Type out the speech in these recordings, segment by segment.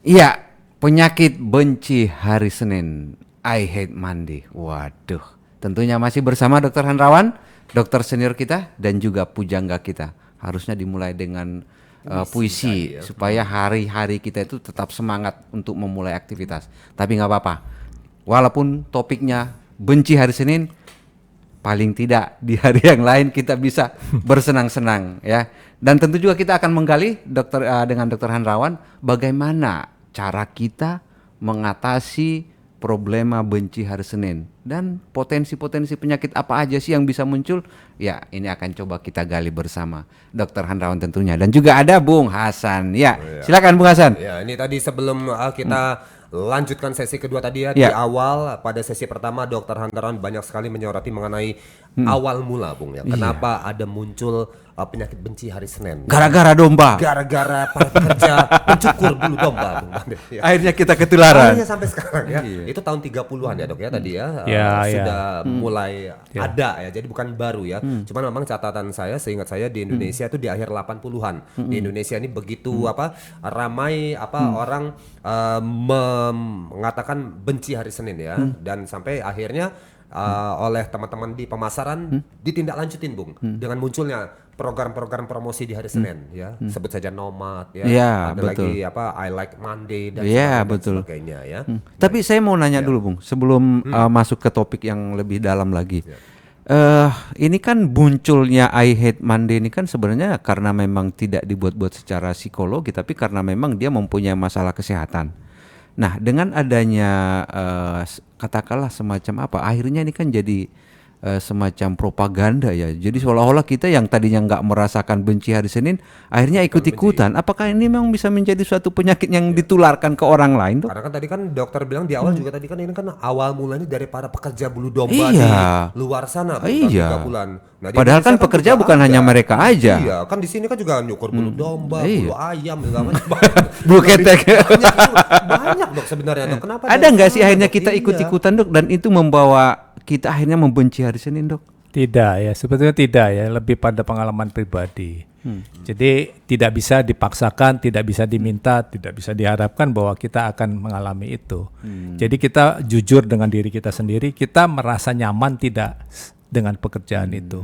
Iya, penyakit benci hari Senin. I hate Monday. Waduh. Tentunya masih bersama Dokter Hendrawan, dokter senior kita dan juga pujangga kita. Harusnya dimulai dengan puisi supaya hari-hari kita itu tetap semangat untuk memulai aktivitas. Tapi nggak apa-apa. Walaupun topiknya benci hari Senin, paling tidak di hari yang lain kita bisa bersenang-senang ya. Dan tentu juga kita akan menggali dengan Dokter Hendrawan bagaimana cara kita mengatasi problema benci hari Senin dan potensi-potensi penyakit apa aja sih yang bisa muncul. Ya, ini akan coba kita gali bersama Dokter Hendrawan tentunya dan juga ada Bung Hasan. Ya, silakan Bung Hasan. Ya, ini tadi sebelum kita lanjutkan sesi kedua tadi ya, di awal pada sesi pertama Dokter Hendrawan banyak sekali menyoroti mengenai awal mula, Bung ya. Kenapa ada muncul penyakit benci hari Senin? Gara-gara domba. Gara-gara para pekerja mencukur bulu domba, Bung Bande. Ya. Akhirnya kita ketularan. Akhirnya sampai sekarang ya. Itu tahun 30-an ya, Dok ya tadi ya. Sudah mulai ada ya. Jadi bukan baru ya. Cuman memang catatan saya seingat saya di Indonesia itu di akhir 80-an. Di Indonesia ini begitu ramai orang mengatakan benci hari Senin ya, dan sampai akhirnya oleh teman-teman di pemasaran ditindaklanjutin, Bung, dengan munculnya program-program promosi di hari Senin ya, sebut saja Nomad ya, ada betul. lagi I like Monday dan sebagainya ya. Tapi saya mau nanya dulu, Bung, sebelum masuk ke topik yang lebih dalam lagi. Ini kan munculnya I hate Monday ini kan sebenarnya karena memang tidak dibuat-buat secara psikologi, tapi karena memang dia mempunyai masalah kesehatan. Nah, dengan adanya katakanlah semacam apa, akhirnya ini kan jadi semacam propaganda ya. Jadi seolah-olah kita yang tadinya nggak merasakan benci hari Senin, akhirnya ikut-ikutan. Apakah ini memang bisa menjadi suatu penyakit yang ditularkan ke orang lain tuh? Karena kan tadi kan dokter bilang di awal juga tadi kan ini kan awal mulanya dari para pekerja bulu domba di luar sana, Bung, 3 bulan. Nah, padahal kan pekerja bukan hanya mereka aja. Iya, kan di sini kan juga nyukur bulu domba, bulu ayam, segala macam. Bulu ketek. Banyak, Dok, sebenarnya, Dok. Kenapa ada nggak sih akhirnya kita ikut-ikutan, Dok, dan itu membawa kita akhirnya membenci hari Senin, Dok? Tidak ya, sebetulnya tidak ya, lebih pada pengalaman pribadi. Jadi tidak bisa dipaksakan, tidak bisa diminta, tidak bisa diharapkan bahwa kita akan mengalami itu. Jadi kita jujur dengan diri kita sendiri, kita merasa nyaman tidak dengan pekerjaan itu.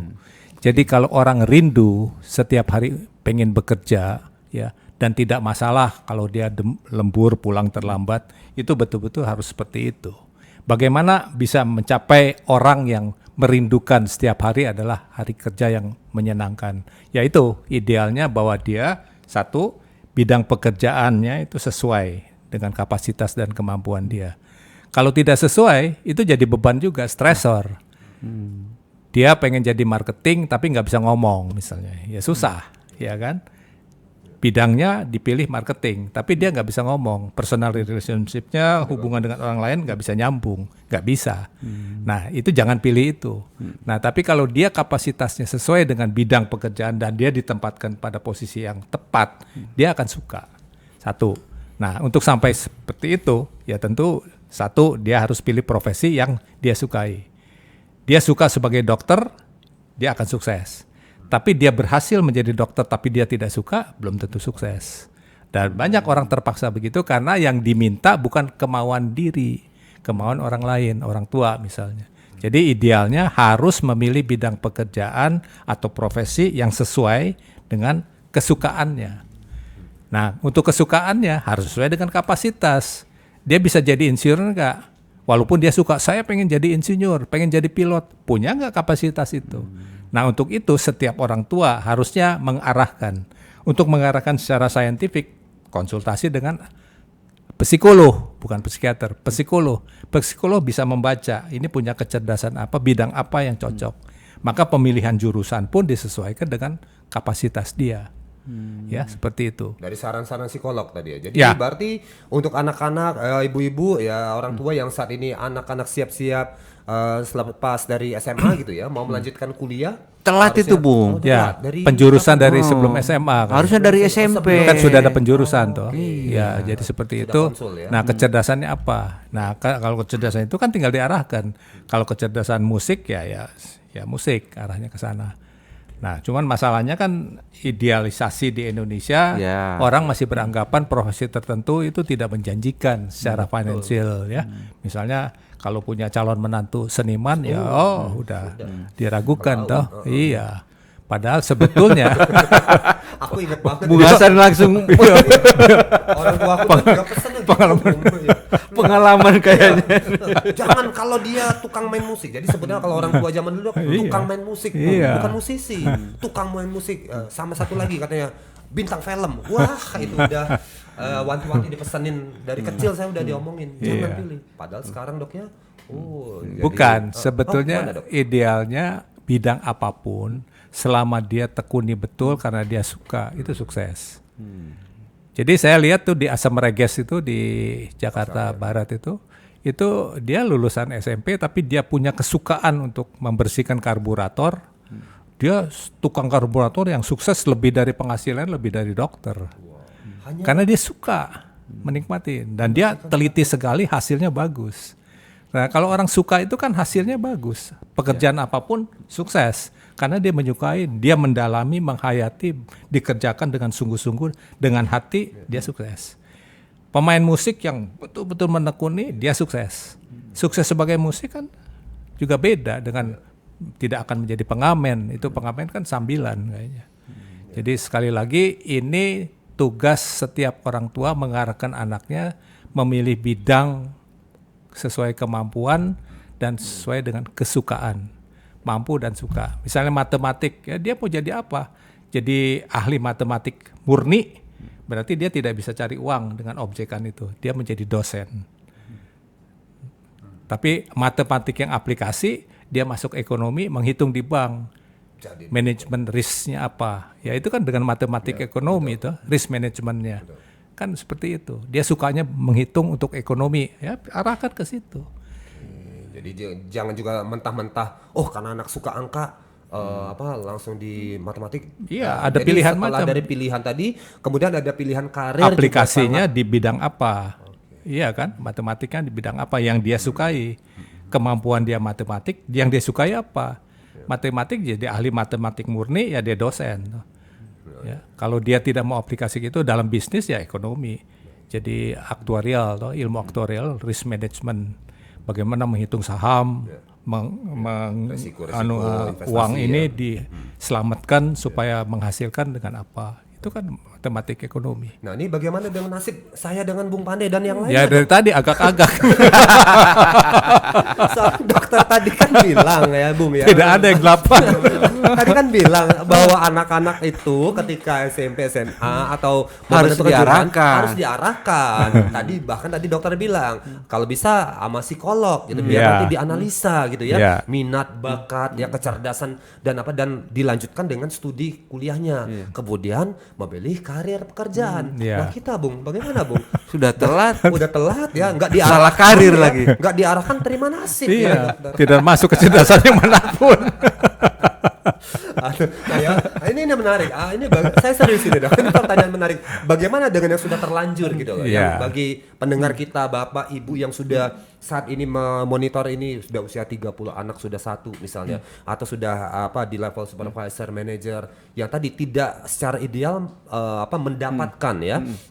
Jadi kalau orang rindu setiap hari pengen bekerja ya, dan tidak masalah kalau dia lembur pulang terlambat, itu betul-betul harus seperti itu. Bagaimana bisa mencapai orang yang merindukan setiap hari adalah hari kerja yang menyenangkan. Yaitu idealnya bahwa dia satu, bidang pekerjaannya itu sesuai dengan kapasitas dan kemampuan dia. Kalau tidak sesuai, itu jadi beban juga, stresor. Dia pengen jadi marketing tapi nggak bisa ngomong misalnya, ya susah, ya kan? Bidangnya dipilih marketing, tapi dia nggak bisa ngomong, personal relationship-nya, hubungan dengan orang lain nggak bisa nyambung, nggak bisa. Nah itu jangan pilih itu. Nah tapi kalau dia kapasitasnya sesuai dengan bidang pekerjaan dan dia ditempatkan pada posisi yang tepat, dia akan suka. Satu. Nah untuk sampai seperti itu, ya tentu satu dia harus pilih profesi yang dia sukai. Dia suka sebagai dokter, dia akan sukses. Tapi dia berhasil menjadi dokter tapi dia tidak suka, belum tentu sukses. Dan banyak orang terpaksa begitu karena yang diminta bukan kemauan diri, kemauan orang lain, orang tua misalnya. Jadi idealnya harus memilih bidang pekerjaan atau profesi yang sesuai dengan kesukaannya. Nah, untuk kesukaannya harus sesuai dengan kapasitas. Dia bisa jadi insinyur enggak? Walaupun dia suka, saya pengen jadi insinyur, pengen jadi pilot, punya enggak kapasitas itu? Nah untuk itu setiap orang tua harusnya mengarahkan. Untuk mengarahkan secara saintifik, konsultasi dengan psikolog, bukan psikiater, psikolog. Psikolog bisa membaca, ini punya kecerdasan apa, bidang apa yang cocok. Maka pemilihan jurusan pun disesuaikan dengan kapasitas dia. Ya seperti itu. Dari saran-saran psikolog tadi ya. Jadi berarti untuk anak-anak, ibu-ibu ya, orang tua yang saat ini anak-anak siap-siap selepas dari SMA gitu ya, mau melanjutkan kuliah. Telat itu, Bung. Ya, penjurusan dari sebelum SMA. Kan? Harusnya dari SMP. Kan sudah ada penjurusan toh. Ya, jadi seperti itu. Ya? Nah, kecerdasannya apa? Nah, kalau kecerdasan itu kan tinggal diarahkan. Kalau kecerdasan musik ya musik arahnya ke sana. Nah, cuman masalahnya kan idealisasi di Indonesia, orang masih beranggapan profesi tertentu itu tidak menjanjikan secara finansial ya. Misalnya kalau punya calon menantu seniman udah diragukan toh. Iya. Padahal sebetulnya aku ingat banget Bu Hasan langsung orang tua aku juga pesen pengalaman kayaknya. Jangan kalau dia tukang main musik. Jadi sebenarnya kalau orang tua zaman dulu tukang main musik, bukan musisi, tukang main musik. Sama satu lagi katanya bintang film. Wah, itu udah wanti-wanti dipesenin dari kecil, saya udah diomongin jangan pilih. Padahal sekarang doknya bukan, sebetulnya idealnya bidang apapun selama dia tekuni betul karena dia suka, itu sukses. Jadi saya lihat tuh di Asam Reges itu di Jakarta Barat itu dia lulusan SMP tapi dia punya kesukaan untuk membersihkan karburator. Dia tukang karburator yang sukses, lebih dari penghasilan, lebih dari dokter. Karena dia suka, menikmati, dan dia teliti sekali, hasilnya bagus. Nah, kalau orang suka itu kan hasilnya bagus. Pekerjaan apapun sukses. Karena dia menyukai, dia mendalami, menghayati, dikerjakan dengan sungguh-sungguh, dengan hati, dia sukses. Pemain musik yang betul-betul menekuni, dia sukses. Sukses sebagai musik kan juga beda dengan tidak akan menjadi pengamen. Itu pengamen kan sambilan kayaknya. Jadi sekali lagi ini tugas setiap orang tua mengarahkan anaknya memilih bidang sesuai kemampuan dan sesuai dengan kesukaan. Mampu dan suka. Misalnya matematik, ya dia mau jadi apa? Jadi ahli matematik murni, berarti dia tidak bisa cari uang dengan objekan itu. Dia menjadi dosen. Tapi matematik yang aplikasi, dia masuk ekonomi, menghitung di bank. Manajemen risknya apa? Ya itu kan dengan matematik ekonomi itu, risk manajemennya. Kan seperti itu. Dia sukanya menghitung untuk ekonomi, ya arahkan ke situ. Jadi jangan juga mentah-mentah, karena anak suka angka, langsung di matematik. Iya, ada pilihan macam. Dari pilihan tadi, kemudian ada pilihan karir. Aplikasinya di bidang apa? Iya kan, matematiknya di bidang apa yang dia sukai. Kemampuan dia matematik, yang dia sukai apa? Matematik, jadi ahli matematik murni, ya dia dosen. Ya, kalau dia tidak mau aplikasi gitu dalam bisnis, ya ekonomi. Jadi aktuarial, ilmu aktuarial, risk management. Bagaimana menghitung saham, uang ini diselamatkan supaya menghasilkan dengan apa. Itu kan matematik ekonomi. Nah ini bagaimana dengan nasib saya dengan Bung Pandey dan yang lain? Ya dari tadi agak-agak. Dokter tadi kan bilang ya Bung ya. Tidak ada yang 8. Tadi kan bilang bahwa anak-anak itu ketika SMP SMA atau harus diarahkan. Tadi dokter bilang kalau bisa sama psikolog gitu biar nanti dianalisa gitu ya. Minat, bakat, ya kecerdasan dan dilanjutkan dengan studi kuliahnya. Kemudian memilih karir pekerjaan. Nah kita Bung, bagaimana Bung? Sudah telat. Udah telat ya, nggak diarahkan. Salah karir lagi. Nggak diarahkan terima nasib ya. Tidak masuk kecerdasan yang manapun. Nah ya, ini menarik. Saya serius ini dok. Ini pertanyaan menarik. Bagaimana dengan yang sudah terlanjur gitu loh? Yang bagi pendengar kita, bapak, ibu yang sudah saat ini memonitor ini sudah usia 30, anak sudah 1 misalnya, atau sudah di level supervisor, manager, yang tadi tidak secara ideal mendapatkan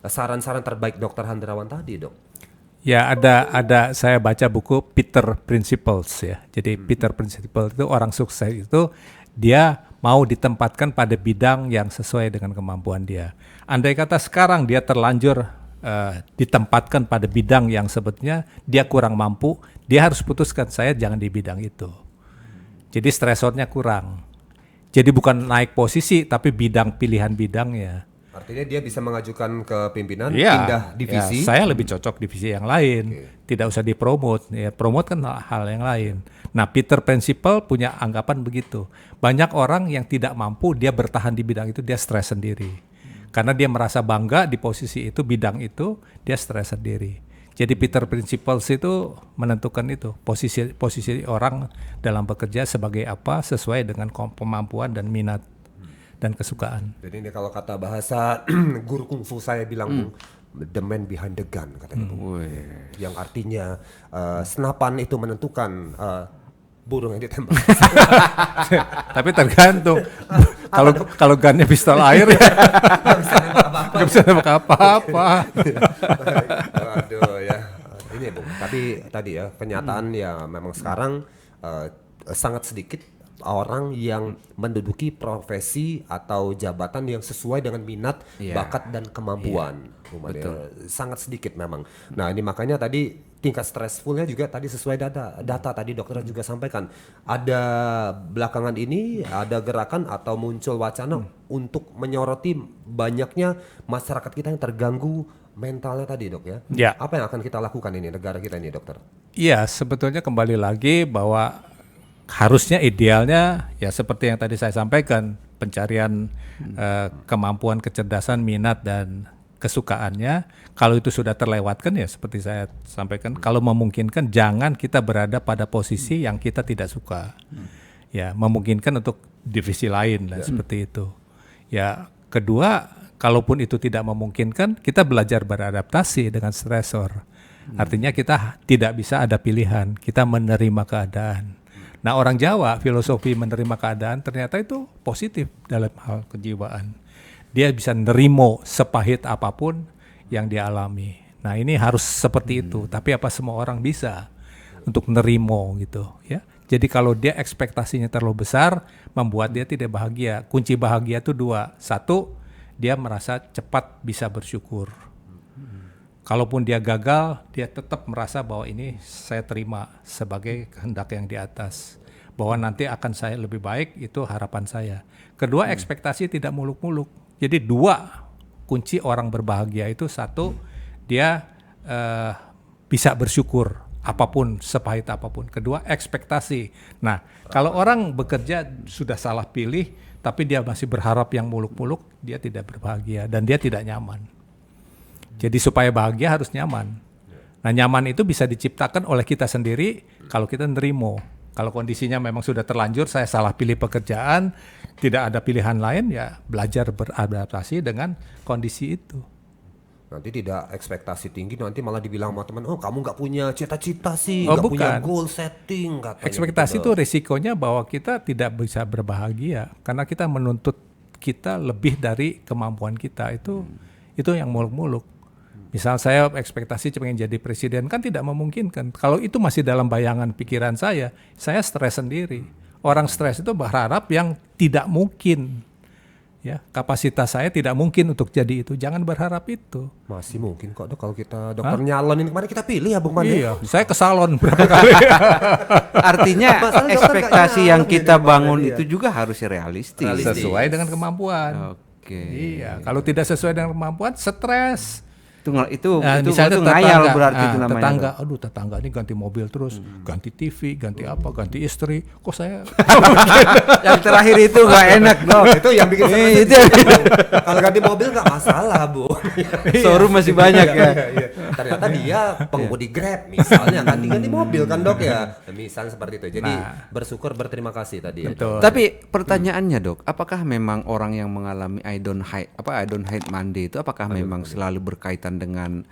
saran-saran terbaik Dr. Handrawan tadi dok. Ya ada saya baca buku Peter Principles ya. Jadi Peter Principles itu orang sukses itu dia mau ditempatkan pada bidang yang sesuai dengan kemampuan dia. Andai kata sekarang dia terlanjur ditempatkan pada bidang yang sebetulnya dia kurang mampu, dia harus putuskan saya jangan di bidang itu. Jadi stresornya kurang. Jadi bukan naik posisi tapi pilihan bidangnya. Artinya dia bisa mengajukan ke pimpinan pindah divisi. Ya, saya lebih cocok divisi yang lain. Tidak usah dipromot. Ya, promote kan hal yang lain. Nah, Peter Principle punya anggapan begitu. Banyak orang yang tidak mampu, dia bertahan di bidang itu, dia stres sendiri. Karena dia merasa bangga di posisi itu, bidang itu, dia stres sendiri. Jadi Peter Principles itu menentukan itu, posisi orang dalam bekerja sebagai apa, sesuai dengan kemampuan dan minat dan kesukaan. Jadi ini kalau kata bahasa guru kungfu saya bilang the man behind the gun katanya yang artinya senapan itu menentukan burung yang ditembak. Tapi tergantung Kalau gunnya pistol air ya nggak bisa nembak apa-apa. Aduh ya. Ini Bung, tapi tadi ya kenyataan ya memang sekarang sangat sedikit orang yang menduduki profesi atau jabatan yang sesuai dengan minat, bakat dan kemampuan. Sangat sedikit memang. Nah, ini makanya tadi tingkat stressfulnya juga tadi sesuai data tadi dokter juga sampaikan. Ada belakangan ini ada gerakan atau muncul wacana untuk menyoroti banyaknya masyarakat kita yang terganggu mentalnya tadi dok ya. Ya. Apa yang akan kita lakukan ini negara kita ini dokter? Iya, sebetulnya kembali lagi bahwa harusnya idealnya ya seperti yang tadi saya sampaikan, pencarian kemampuan, kecerdasan, minat dan kesukaannya. Kalau itu sudah terlewatkan ya seperti saya sampaikan, kalau memungkinkan jangan kita berada pada posisi yang kita tidak suka. Ya, memungkinkan untuk divisi lain dan seperti itu. Ya, kedua, kalaupun itu tidak memungkinkan, kita belajar beradaptasi dengan stresor. Artinya kita tidak bisa ada pilihan, kita menerima keadaan. Nah, orang Jawa filosofi menerima keadaan ternyata itu positif dalam hal kejiwaan. Dia bisa nerimo sepahit apapun yang dia alami. Nah, ini harus seperti itu. Tapi apa semua orang bisa untuk nerimo gitu ya? Jadi kalau dia ekspektasinya terlalu besar, membuat dia tidak bahagia. Kunci bahagia itu dua. Satu, dia merasa cepat bisa bersyukur. Kalaupun dia gagal, dia tetap merasa bahwa ini saya terima sebagai kehendak yang di atas. Bahwa nanti akan saya lebih baik, itu harapan saya. Kedua, ekspektasi tidak muluk-muluk. Jadi dua kunci orang berbahagia itu, satu, dia bisa bersyukur apapun, sepahit apapun. Kedua, ekspektasi. Nah, kalau orang bekerja sudah salah pilih, tapi dia masih berharap yang muluk-muluk, dia tidak berbahagia dan dia tidak nyaman. Jadi supaya bahagia harus nyaman. Nah, nyaman itu bisa diciptakan oleh kita sendiri kalau kita nerimo. Kalau kondisinya memang sudah terlanjur, saya salah pilih pekerjaan, tidak ada pilihan lain, ya belajar beradaptasi dengan kondisi itu. Nanti tidak ekspektasi tinggi, nanti malah dibilang sama teman, oh kamu nggak punya cita-cita sih, Oh, nggak punya bukan. goal setting katanya. Ekspektasi gitu. itu risikonya bahwa kita tidak bisa berbahagia karena kita menuntut kita lebih dari kemampuan kita. Itu yang muluk-muluk. Misal saya ekspektasi pengen jadi presiden, kan tidak memungkinkan. Kalau itu masih dalam bayangan pikiran saya stres sendiri. Orang stres itu berharap yang tidak mungkin. Ya, kapasitas saya tidak mungkin untuk jadi itu. Jangan berharap itu. Masih mungkin kok dok, kalau kita dokter nyalon ini kemarin kita pilih ya Bung Mandi. Iya, saya ke salon berapa kali. Artinya Masalah dokter ekspektasi nggak yang nyalon kita jadi bangun Bang itu juga harus realistis. Sesuai dengan kemampuan. Oke. Iya, kalau tidak sesuai dengan kemampuan, stres. Itu Misalnya ngayal berarti itu namanya. tetangga, aduh tetangga ini ganti mobil terus, ganti TV, ganti apa, ganti istri. Kok saya Yang terakhir itu nggak enak dong. Itu yang bikin stres. itu Kalau ganti mobil nggak masalah Bu. showroom masih banyak ya. Iya. Ternyata dia pengemudi Grab misalnya ganti mobil kan dok ya. Misalnya seperti itu. Jadi bersyukur, berterima kasih tadi. Betul. Tapi pertanyaannya dok, apakah memang orang yang mengalami I don't hate Monday itu apakah memang selalu berkaitan dengan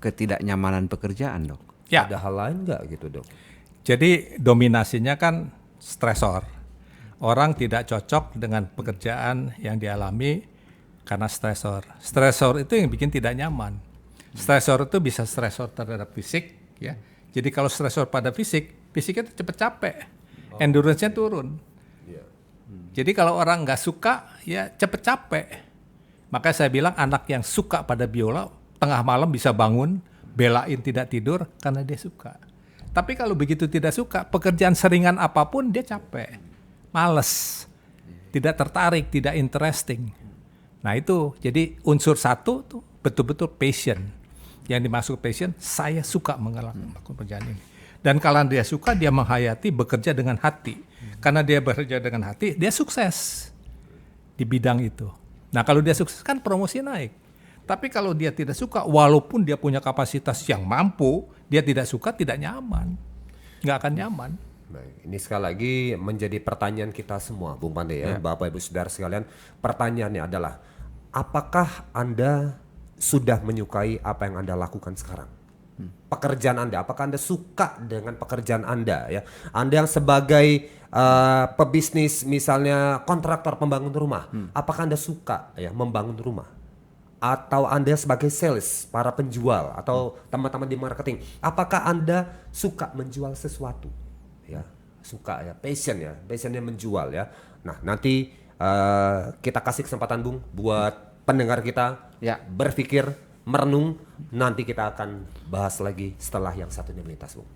ketidaknyamanan pekerjaan dok? ya. Ada hal lain nggak gitu dok? Jadi dominasinya kan stresor. Orang tidak cocok dengan pekerjaan yang dialami karena stresor. Stresor itu yang bikin tidak nyaman. Stresor itu bisa stresor terhadap fisik, ya. Jadi kalau stresor pada fisiknya cepat capek, endurance-nya turun. Jadi kalau orang nggak suka, ya cepat capek. Makanya saya bilang anak yang suka pada biola, tengah malam bisa bangun, belain tidak tidur karena dia suka. Tapi kalau begitu tidak suka, pekerjaan seringan apapun dia capek, males, tidak tertarik, tidak interesting. Nah itu, jadi unsur satu tuh betul-betul passion. Yang dimaksud passion, saya suka melakukan pekerjaan ini. Dan kalau dia suka, dia menghayati bekerja dengan hati. Karena dia bekerja dengan hati, dia sukses di bidang itu. Nah kalau dia sukses kan promosi naik. Tapi kalau dia tidak suka, walaupun dia punya kapasitas yang mampu, dia tidak suka, tidak nyaman. Nggak akan nyaman. Baik, ini sekali lagi menjadi pertanyaan kita semua, Bung Pandey ya, Bapak Ibu Saudara sekalian. Pertanyaannya adalah, apakah Anda sudah menyukai apa yang Anda lakukan sekarang? pekerjaan Anda? Apakah Anda suka dengan pekerjaan Anda ya? Anda yang sebagai pebisnis misalnya kontraktor pembangun rumah, apakah Anda suka ya membangun rumah? Atau Anda sebagai sales, para penjual atau teman-teman di marketing, apakah Anda suka menjual sesuatu? Ya, suka ya, passionnya menjual ya. Nah, nanti kita kasih kesempatan Bung buat pendengar kita berpikir, merenung. Nanti kita akan bahas lagi setelah yang satunya melintas, Bung.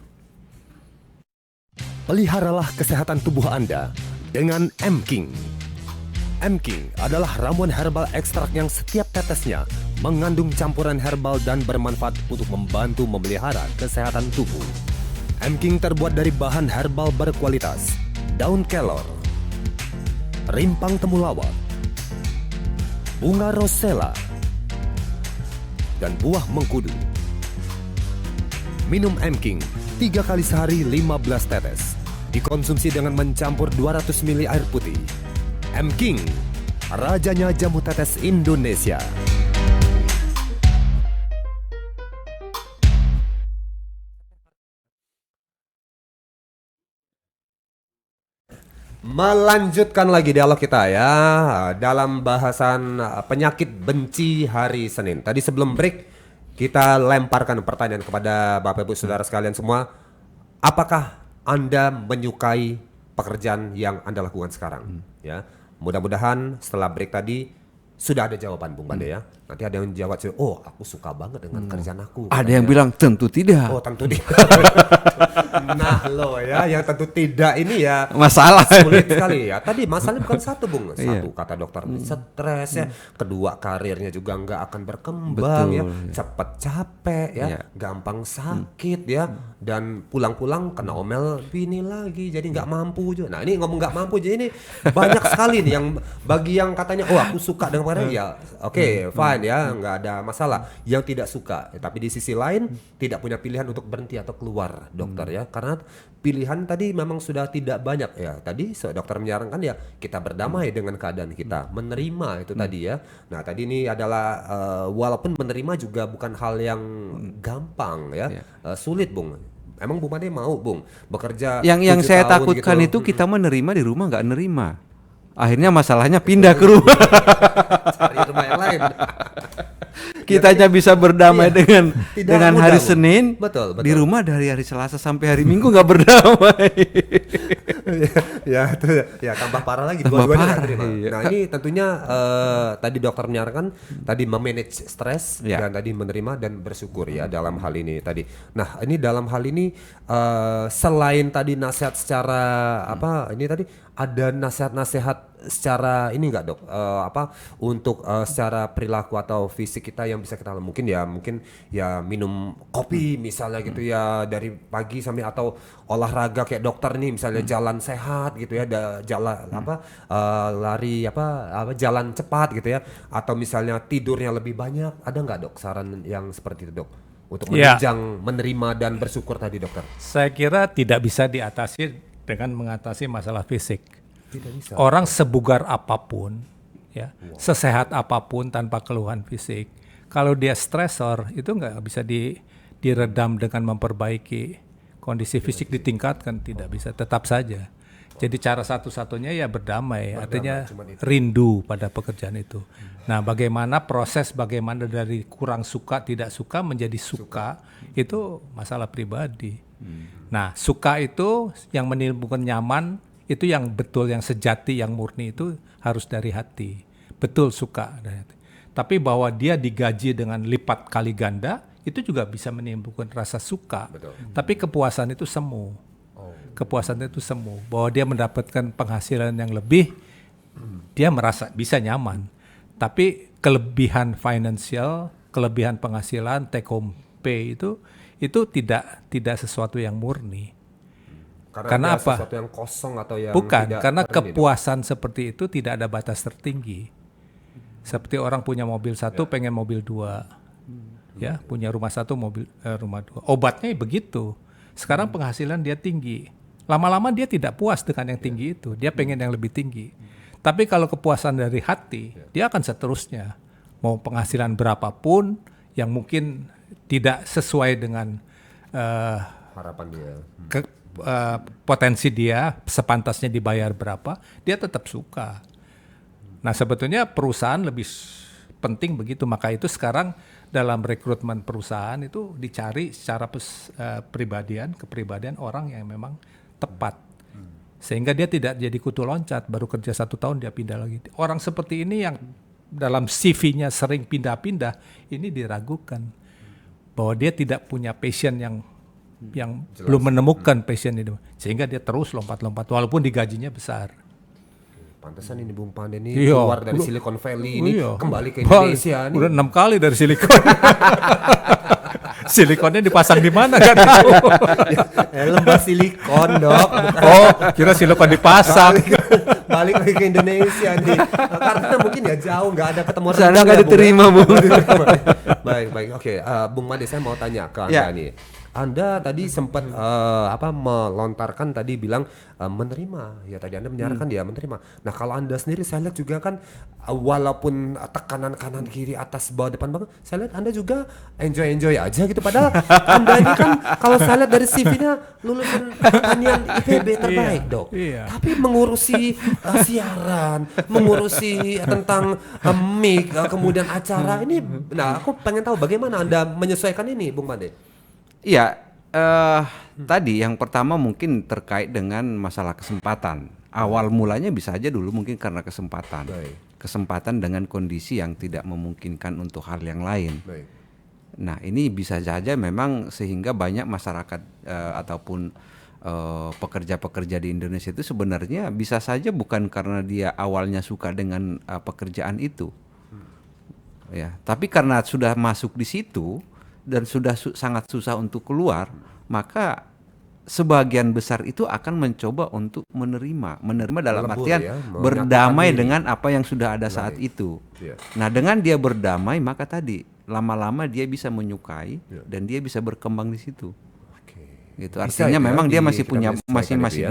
Peliharalah kesehatan tubuh Anda dengan M-King. M-King adalah ramuan herbal ekstrak yang setiap tetesnya mengandung campuran herbal dan bermanfaat untuk membantu memelihara kesehatan tubuh. M-King terbuat dari bahan herbal berkualitas, daun kelor, rimpang temulawak, bunga rosella, dan buah mengkudu. Minum M-King 3 kali sehari 15 tetes. Dikonsumsi dengan mencampur 200 ml air putih. M-King, rajanya jamu tetes Indonesia. Melanjutkan lagi dialog kita ya dalam bahasan penyakit benci hari Senin. Tadi sebelum break kita lemparkan pertanyaan kepada Bapak Ibu Saudara sekalian semua. Apakah Anda menyukai pekerjaan yang Anda lakukan sekarang? Ya, mudah-mudahan setelah break tadi sudah ada jawaban Bung Bande ya. Nanti ada yang jawab, oh aku suka banget dengan kerjaan aku. Ada yang bilang tentu tidak. Oh tentu tidak. Nah lo ya, yang tentu tidak ini ya Masalah. sulit sekali ya. Tadi masalahnya bukan satu Bung. Satu kata dokter stres ya. Kedua karirnya juga nggak akan berkembang. Betul, ya. Cepat capek ya. Gampang sakit ya. Dan pulang-pulang kena omel bini lagi. Jadi nggak mampu juga. Nah ini ngomong nggak mampu jadi ini banyak sekali nih yang bagi yang katanya oh aku suka dengan karir ya. Oke, fine ya, nggak ada masalah. Yang tidak suka, tapi di sisi lain tidak punya pilihan untuk berhenti atau keluar dokter ya, karena pilihan tadi memang sudah tidak banyak ya. Tadi dokter menyarankan ya kita berdamai dengan keadaan kita, menerima itu tadi ya. Nah tadi ini adalah walaupun menerima juga bukan hal yang gampang ya, sulit Bung. Emang Bung Made mau Bung bekerja Yang saya tahun takutkan gitu. itu kita menerima di rumah nggak nerima. Akhirnya masalahnya pindah ke rumah. Cari rumah yang lain. Kitanya bisa berdamai dengan Tidak mudah, hari Bung. Senin. Betul. Di rumah dari hari Selasa sampai hari Minggu nggak berdamai. ya, itu ya tambah parah lagi. Tambah Dua-duanya parah, nggak terima. iya. Nah ini tentunya tadi dokter menyarankan tadi memanage stres dan tadi menerima dan bersyukur ya dalam hal ini tadi. Nah ini dalam hal ini selain tadi nasihat secara apa ini tadi ada nasihat-nasihat secara ini enggak dok untuk secara perilaku atau fisik kita yang bisa kita mungkin ya minum kopi misalnya gitu ya dari pagi sampai atau olahraga kayak dokter nih misalnya jalan sehat gitu ya jalan lari jalan cepat gitu ya atau misalnya tidurnya lebih banyak ada nggak dok saran yang seperti itu dok untuk menunjang menerima dan bersyukur tadi dokter? Saya kira tidak bisa diatasi dengan mengatasi masalah fisik. Tidak bisa. Orang sebugar apapun, ya, sesehat apapun tanpa keluhan fisik, kalau dia stresor itu nggak bisa diredam dengan memperbaiki kondisi fisik ditingkatkan, tidak bisa, tetap saja. Jadi cara satu-satunya ya berdamai, artinya rindu pada pekerjaan itu. Nah, bagaimana dari kurang suka, tidak suka menjadi suka, itu masalah pribadi. Nah, suka itu yang menimbulkan nyaman, itu yang betul, yang sejati, yang murni itu harus dari hati. Betul suka dari hati. Tapi bahwa dia digaji dengan lipat kali ganda, itu juga bisa menimbulkan rasa suka. Betul. Tapi kepuasan itu semu. Kepuasan itu semu. Bahwa dia mendapatkan penghasilan yang lebih, dia merasa bisa nyaman. Tapi kelebihan finansial, kelebihan penghasilan, take home pay itu tidak sesuatu yang murni. Karena apa? Sesuatu yang kosong atau yang bukan, karena kepuasan seperti itu tidak ada batas tertinggi. Seperti orang punya mobil satu, pengen mobil dua, ya, punya rumah satu, rumah dua. Obatnya begitu. Sekarang penghasilan dia tinggi, lama-lama dia tidak puas dengan yang tinggi itu, dia pengen yang lebih tinggi. Tapi kalau kepuasan dari hati, dia akan seterusnya. Mau penghasilan berapapun, yang mungkin tidak sesuai dengan Harapan dia. potensi dia, sepantasnya dibayar berapa, dia tetap suka. Nah sebetulnya perusahaan lebih penting begitu, maka itu sekarang dalam rekrutmen perusahaan itu dicari secara kepribadian orang yang memang tepat. Sehingga dia tidak jadi kutu loncat, baru kerja 1 tahun dia pindah lagi. Orang seperti ini yang dalam CV-nya sering pindah-pindah, ini diragukan bahwa dia tidak punya passion yang belum menemukan passion itu, sehingga dia terus lompat-lompat walaupun digajinya besar. Pantesan ini Bung Pandey ini keluar dari Silicon Valley ini kembali ke Indonesia nih. Udah 6 kali dari Silicon. Silikonnya dipasang di mana kan tahu. Lembah silikon, Dok. Oh, kira silikon dipasang. Balik lagi ke Indonesia nih. Karena mungkin ya jauh nggak ada ketemu orang. Sana nggak diterima, Bu. Baik. Oke, Bung Made, saya mau tanya ke Anda nih. Anda tadi sempat melontarkan tadi bilang menerima, ya tadi Anda menyarankan dia menerima. Nah kalau Anda sendiri saya lihat juga kan walaupun tekanan kanan kiri atas bawah depan bawah, saya lihat Anda juga enjoy aja gitu. Padahal Anda ini kan kalau saya lihat dari CV-nya lulusan pertanian IPB terbaik, Dok. Tapi mengurusi siaran, mengurusi tentang mic, kemudian acara ini. Nah aku pengen tahu bagaimana Anda menyesuaikan ini, Bung Made. Iya, tadi yang pertama mungkin terkait dengan masalah kesempatan. Awal mulanya bisa aja dulu mungkin karena kesempatan. Kesempatan dengan kondisi yang tidak memungkinkan untuk hal yang lain. Nah ini bisa saja memang sehingga banyak masyarakat ataupun pekerja-pekerja di Indonesia itu sebenarnya bisa saja bukan karena dia awalnya suka dengan pekerjaan itu. Ya, tapi karena sudah masuk di situ dan sudah sangat susah untuk keluar, maka sebagian besar itu akan mencoba untuk menerima dalam artian berdamai dengan apa yang sudah ada saat itu. Nah dengan dia berdamai maka tadi lama-lama dia bisa menyukai dan dia bisa berkembang di situ. Gitu artinya memang dia masih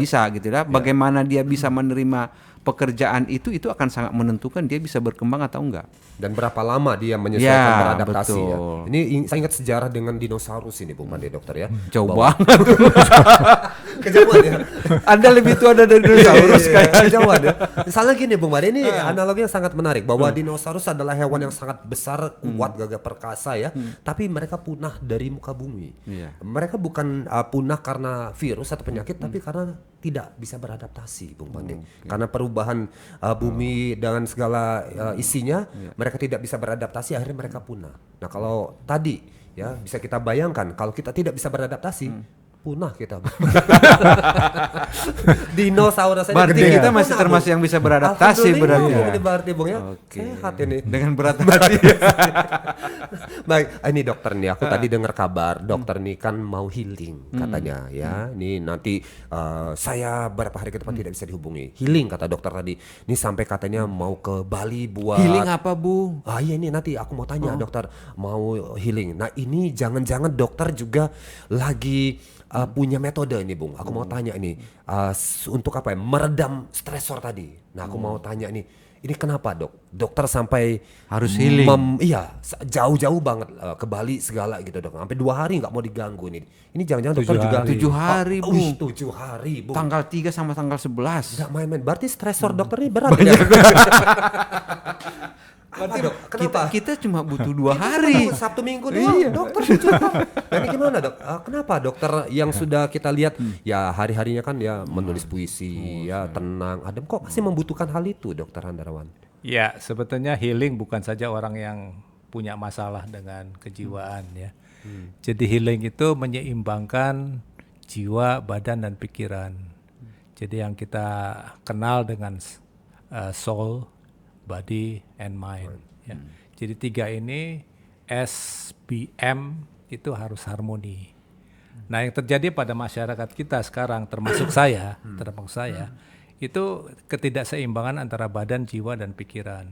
bisa gitu ya. Bagaimana dia bisa menerima pekerjaan itu akan sangat menentukan dia bisa berkembang atau enggak. Dan berapa lama dia menyesuaikan beradaptasi ya. Ini saya ingat sejarah dengan dinosaurus ini Bung Made, dokter ya. Jauh banget. Kejauhan ya. Anda lebih tua dari dinosaurus kayaknya. Kejauhan ya. Misalnya gini Bung Made, ini analoginya sangat menarik bahwa dinosaurus adalah hewan yang sangat besar, kuat, gagah perkasa ya. Tapi mereka punah dari muka bumi. Mereka bukan punah karena virus atau penyakit, tapi karena tidak bisa beradaptasi Bung Made. Karena perubahan bumi dengan segala isinya, mereka tidak bisa beradaptasi, akhirnya mereka punah. Nah kalau tadi ya bisa kita bayangkan kalau kita tidak bisa beradaptasi, punah kita. Dinosaurus saja berarti kita masih termasuk yang bisa beradaptasi berarti ya. Ini berarti Bung ya. Sehat ini. Dengan berat hati. Baik, ini dokter nih aku tadi dengar kabar dokter nih kan mau healing katanya ya. Ini nanti saya beberapa hari ke depan tidak bisa dihubungi. Healing kata dokter tadi. Ini sampai katanya mau ke Bali buat healing apa, Bu? Iya ini nanti aku mau tanya dokter mau healing. Nah, ini jangan-jangan dokter juga lagi punya metode ini Bung. Aku mau tanya ini untuk apa ya? Meredam stresor tadi. Nah, aku mau tanya ini kenapa dok? Dokter sampai harus healing. Iya, jauh-jauh banget ke Bali segala gitu dok. Sampai 2 hari nggak mau diganggu ini. Ini jangan-jangan dokter juga 7 hari Bung. 7 hari Bung. Tanggal 3 sama tanggal 11. Nggak main-main. Berarti stresor dokter ini berat ya? Berarti kenapa? Kita cuma butuh 2 hari. Sabtu Minggu doang. Dokter 7 hari. Nah, ini gimana dok? Kenapa dokter yang sudah kita lihat ya hari-harinya kan ya menulis puisi ya tenang adem kok masih membutuhkan hal itu dokter Handarawan? Ya sebetulnya healing bukan saja orang yang punya masalah dengan kejiwaan ya. Jadi healing itu menyeimbangkan jiwa, badan dan pikiran. Jadi yang kita kenal dengan soul, body and mind. Ya. Jadi 3 ini SBM itu harus harmoni. Nah yang terjadi pada masyarakat kita sekarang termasuk saya, itu ketidakseimbangan antara badan, jiwa dan pikiran.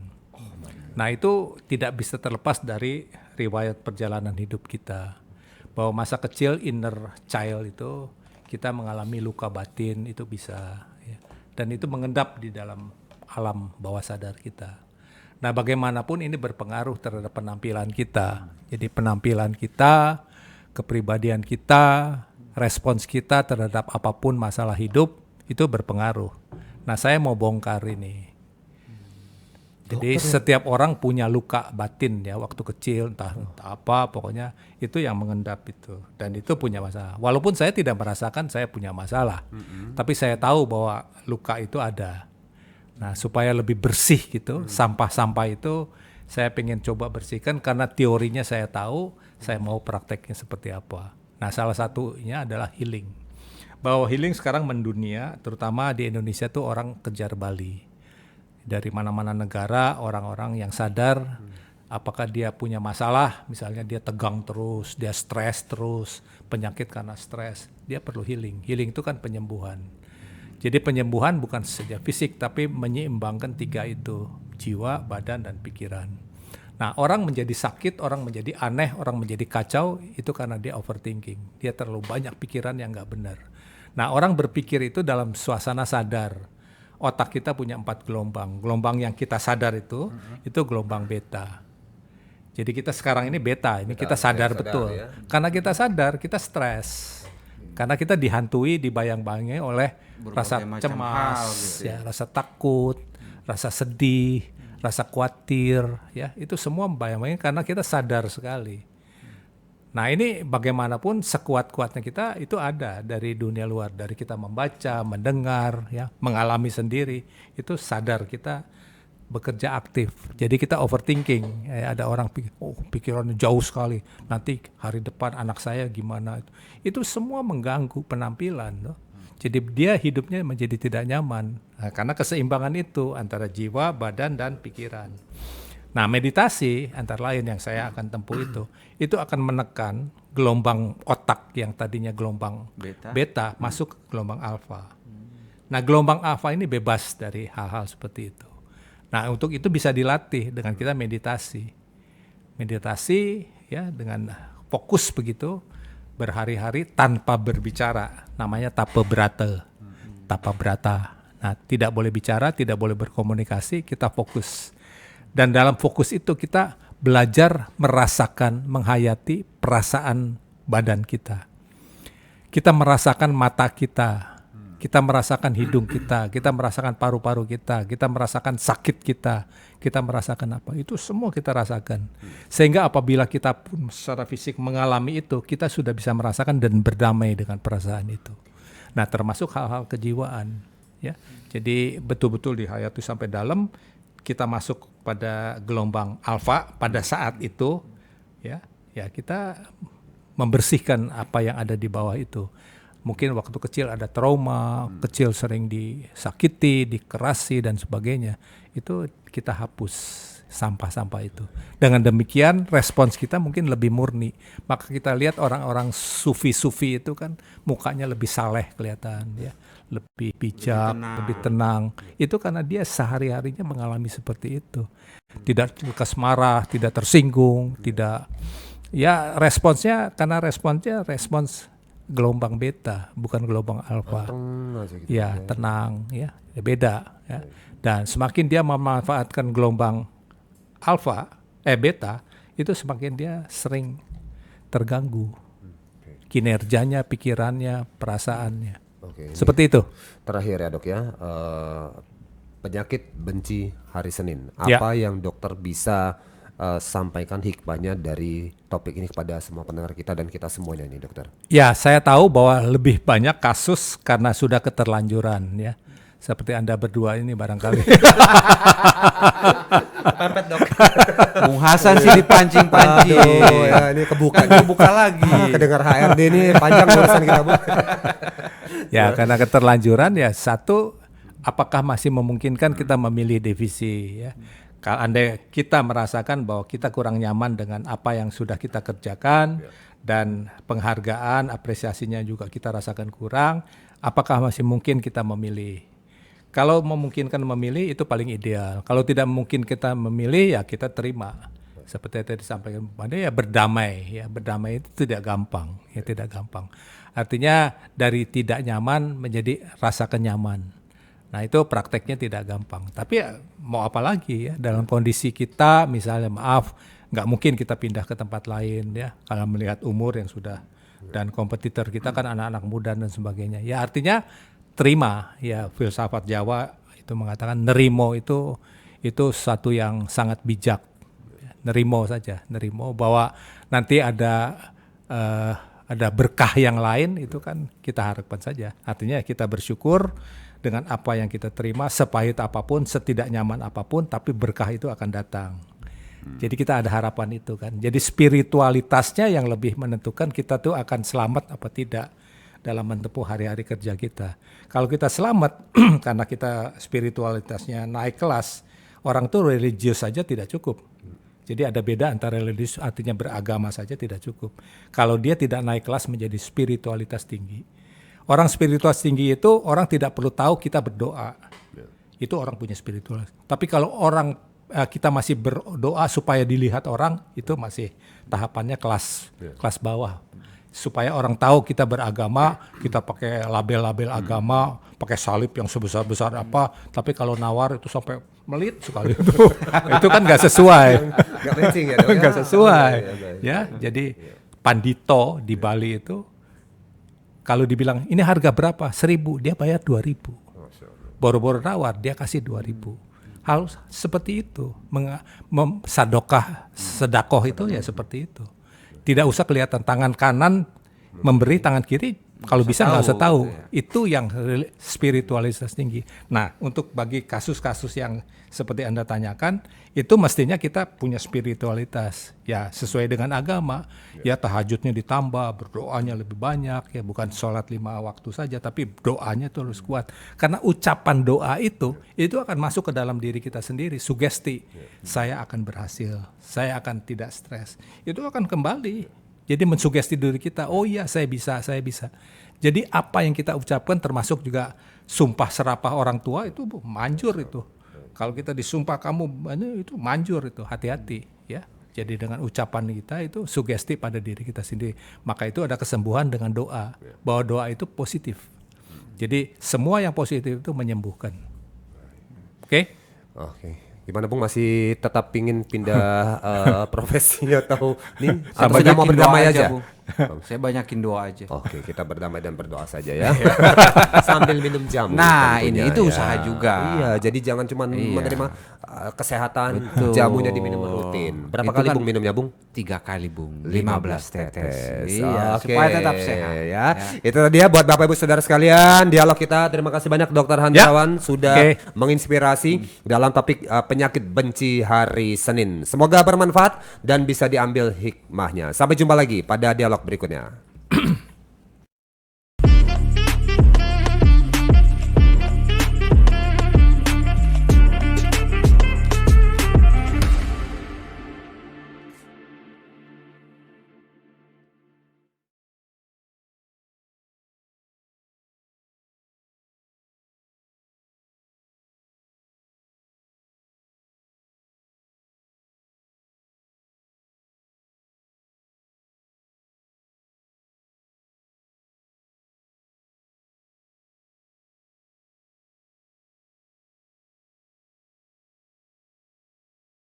Nah itu tidak bisa terlepas dari riwayat perjalanan hidup kita. Bahwa masa kecil inner child itu kita mengalami luka batin itu bisa. Ya. Dan itu mengendap di dalam alam bawah sadar kita. Nah, bagaimanapun ini berpengaruh terhadap penampilan kita. Jadi penampilan kita, kepribadian kita, respons kita terhadap apapun masalah hidup itu berpengaruh. Nah, saya mau bongkar ini. Jadi setiap orang punya luka batin ya waktu kecil, entah apa, pokoknya itu yang mengendap itu. Dan itu punya masalah. Walaupun saya tidak merasakan saya punya masalah, tapi saya tahu bahwa luka itu ada. Nah, supaya lebih bersih gitu, sampah-sampah itu saya pengen coba bersihkan karena teorinya saya tahu, saya mau prakteknya seperti apa. Nah, salah satunya adalah healing. Bahwa healing sekarang mendunia, terutama di Indonesia tuh orang kejar Bali. Dari mana-mana negara, orang-orang yang sadar apakah dia punya masalah, misalnya dia tegang terus, dia stres terus, penyakit karena stres, dia perlu healing. Healing itu kan penyembuhan. Jadi penyembuhan bukan saja fisik, tapi menyeimbangkan 3 itu, jiwa, badan, dan pikiran. Nah, orang menjadi sakit, orang menjadi aneh, orang menjadi kacau, itu karena dia overthinking. Dia terlalu banyak pikiran yang nggak benar. Nah, orang berpikir itu dalam suasana sadar. Otak kita punya 4 gelombang. Gelombang yang kita sadar itu gelombang beta. Jadi kita sekarang ini beta, ini kita sadar betul. Ya. Karena kita sadar, kita stres. Karena kita dihantui, dibayang-bayangi oleh rasa cemas, gitu ya, rasa takut, rasa sedih, rasa khawatir, ya itu semua membayang-bayangi karena kita sadar sekali. Nah ini bagaimanapun sekuat-kuatnya kita itu ada dari dunia luar, dari kita membaca, mendengar, ya, mengalami sendiri, itu sadar kita bekerja aktif. Jadi kita overthinking. Ada orang pikir, pikirannya jauh sekali. Nanti hari depan anak saya gimana? Itu semua mengganggu penampilan. Loh. Jadi dia hidupnya menjadi tidak nyaman. Nah, karena keseimbangan itu antara jiwa, badan, dan pikiran. Nah meditasi antara lain yang saya akan tempuh itu akan menekan gelombang otak yang tadinya gelombang beta masuk ke gelombang alfa. Nah gelombang alfa ini bebas dari hal-hal seperti itu. Nah untuk itu bisa dilatih dengan kita meditasi. Meditasi ya dengan fokus begitu berhari-hari tanpa berbicara. Namanya tapa brata. Tapa brata. Nah tidak boleh bicara, tidak boleh berkomunikasi, kita fokus. Dan dalam fokus itu kita belajar merasakan, menghayati perasaan badan kita. Kita merasakan mata kita, kita merasakan hidung kita merasakan paru-paru kita merasakan sakit kita merasakan apa. Itu semua kita rasakan. Sehingga apabila kita pun secara fisik mengalami itu, kita sudah bisa merasakan dan berdamai dengan perasaan itu. Nah termasuk hal-hal kejiwaan. Ya. Jadi betul-betul dihayati sampai dalam. Kita masuk pada gelombang alfa pada saat itu, ya kita membersihkan apa yang ada di bawah itu. Mungkin waktu kecil ada trauma, kecil sering disakiti, dikerasi dan sebagainya. Itu kita hapus sampah-sampah itu. Dengan demikian respons kita mungkin lebih murni. Maka kita lihat orang-orang sufi-sufi itu kan mukanya lebih saleh kelihatan, ya. Lebih bijak, lebih tenang. Itu karena dia sehari-harinya mengalami seperti itu. Tidak lekas marah, tidak tersinggung, tidak. Ya responsnya karena respons gelombang beta, bukan gelombang alfa. Gitu ya, tenang, ya beda. Ya. Dan semakin dia memanfaatkan gelombang alfa, beta, itu semakin dia sering terganggu. Kinerjanya, pikirannya, perasaannya. Oke, seperti itu. Terakhir ya dok ya, penyakit benci hari Senin. Apa yang dokter bisa sampaikan hikmahnya dari topik ini kepada semua pendengar kita dan kita semuanya ini dokter? Ya, saya tahu bahwa lebih banyak kasus karena sudah keterlanjuran ya. Seperti Anda berdua ini barangkali. Pempet dok. Bung Hasan sih dipancing-pancing. Ya, ini kebuka lagi. Kedengar HRD ini panjang urusan kita bu. Ya karena keterlanjuran ya satu, apakah masih memungkinkan kita memilih divisi ya. Kalau andai kita merasakan bahwa kita kurang nyaman dengan apa yang sudah kita kerjakan dan penghargaan, apresiasinya juga kita rasakan kurang, apakah masih mungkin kita memilih? Kalau memungkinkan memilih itu paling ideal. Kalau tidak mungkin kita memilih ya kita terima. Seperti yang tadi disampaikan pada ya berdamai. Ya berdamai itu tidak gampang. Ya tidak gampang. Artinya dari tidak nyaman menjadi rasa kenyaman. Nah itu prakteknya tidak gampang. Tapi ya, mau apa lagi ya, dalam kondisi kita misalnya nggak mungkin kita pindah ke tempat lain ya, kalau melihat umur yang sudah, dan kompetitor kita kan anak-anak muda dan sebagainya. Ya artinya terima, ya filsafat Jawa itu mengatakan nerimo itu satu yang sangat bijak. Nerimo saja, nerimo bahwa nanti ada berkah yang lain, itu kan kita harapkan saja. Artinya kita bersyukur dengan apa yang kita terima, sepahit apapun, setidak nyaman apapun, tapi berkah itu akan datang. Jadi kita ada harapan itu kan. Jadi spiritualitasnya yang lebih menentukan kita tuh akan selamat apa tidak dalam menempuh hari-hari kerja kita. Kalau kita selamat karena kita spiritualitasnya naik kelas, orang tuh religius saja tidak cukup. Jadi ada beda antara religius, artinya beragama saja tidak cukup. Kalau dia tidak naik kelas menjadi spiritualitas tinggi. Orang spiritualitas tinggi itu orang tidak perlu tahu kita berdoa. Itu orang punya spiritualitas. Tapi kalau kita masih berdoa supaya dilihat orang, itu masih tahapannya kelas bawah. Supaya orang tahu kita beragama, kita pakai label-label agama, pakai salib yang sebesar-besar apa, tapi kalau nawar itu sampai melit sekali itu kan nggak sesuai, nggak sesuai, ya. Jadi pandito di Bali itu kalau dibilang ini harga berapa, 1.000, dia bayar 2.000. Boro-boro nawar dia kasih 2.000. Hal seperti itu, sedakoh itu ya seperti itu. Tidak usah kelihatan tangan kanan memberi, tangan kiri kalau bisa nggak usah tahu. Itu yang spiritualitas tinggi. Nah, untuk bagi kasus-kasus yang seperti Anda tanyakan, itu mestinya kita punya spiritualitas ya sesuai dengan agama. Ya tahajudnya ditambah, berdoanya lebih banyak ya, bukan sholat 5 waktu saja, tapi doanya itu harus kuat. Karena ucapan doa itu akan masuk ke dalam diri kita sendiri, sugesti. Saya akan berhasil, saya akan tidak stres. Itu akan kembali. Jadi mensugesti diri kita, oh iya saya bisa. Jadi apa yang kita ucapkan termasuk juga sumpah serapah orang tua itu manjur itu. Kalau kita disumpah kamu itu manjur itu, hati-hati ya. Jadi dengan ucapan kita itu sugesti pada diri kita sendiri. Maka itu ada kesembuhan dengan doa. Bahwa doa itu positif. Jadi semua yang positif itu menyembuhkan. Oke? Gimana Bung, masih tetap pingin pindah profesi atau sudah mau berdamai aja? Bung. Saya banyakin doa aja. Oke, kita berdamai dan berdoa saja ya. Sambil minum jamu. Nah, tentunya, ini itu ya. usaha juga. Iya, jadi jangan cuma menerima kesehatan, Betul. jamunya diminum rutin. Berapa Itu kali kan Bung minumnya Bung? 3 kali Bung, 15 tetes. Iya, Oke. Supaya tetap sehat. Ya. Itu dia buat Bapak Ibu Saudara sekalian, dialog kita. Terima kasih banyak Dr. Handrawan sudah menginspirasi dalam topik penyakit benci hari Senin. Semoga bermanfaat dan bisa diambil hikmahnya. Sampai jumpa lagi pada dialog berikutnya.